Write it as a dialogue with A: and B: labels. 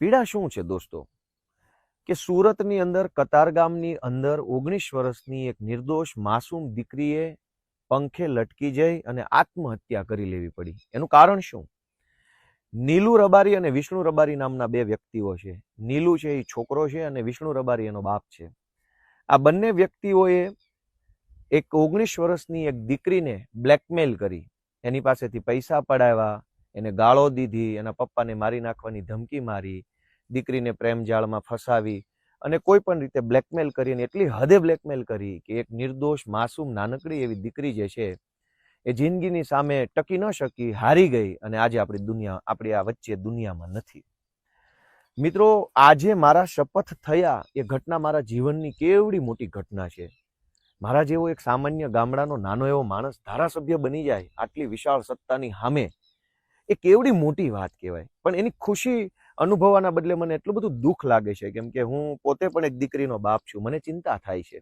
A: પીડા શું છે દોસ્તો કે સુરતની અંદર કતારગામની અંદર 19 વર્ષની એક નિર્દોષ માસૂમ દીકરીએ પંખે લટકી જઈ અને આત્મહત્યા કરી લેવી પડી. એનું કારણ શું? નીલુ રબારી અને વિષ્ણુ રબારી નામના બે વ્યક્તિઓ છે. નીલુ છે એ છોકરો છે અને વિષ્ણુ રબારી એનો બાપ છે. આ બંને વ્યક્તિઓએ એક 19 વર્ષની એક દીકરીને બ્લેકમેલ કરી, એની પાસેથી પૈસા પડાવ્યા, એને ગાળો દીધી, એના પપ્પાને મારી નાખવાની ધમકી મારી, દીકરીને પ્રેમ જાળમાં ફસાવી અને કોઈ પણ રીતે બ્લેકમેલ કરી, અને એટલી હદે બ્લેકમેલ કરી કે એક નિર્દોષ માસૂમ નાનકડી એવી દીકરી જે છે એ જિંદગીની સામે ટકી ન શકી, હારી ગઈ અને આજે આપણી આ વચ્ચે દુનિયામાં નથી. મિત્રો, આજે મારા શપથ થયા એ ઘટના મારા જીવનની કેવડી મોટી ઘટના છે. મારા જેવો એક સામાન્ય ગામડાનો નાનો એવો માણસ ધારાસભ્ય બની જાય આટલી વિશાળ સત્તાની સામે, એ કેવડી મોટી વાત કહેવાય. પણ એની ખુશી અનુભવવાના બદલે મને એટલું બધું દુઃખ લાગે છે, કેમ કે હું પોતે પણ એક દીકરીનો બાપ છું. મને ચિંતા થાય છે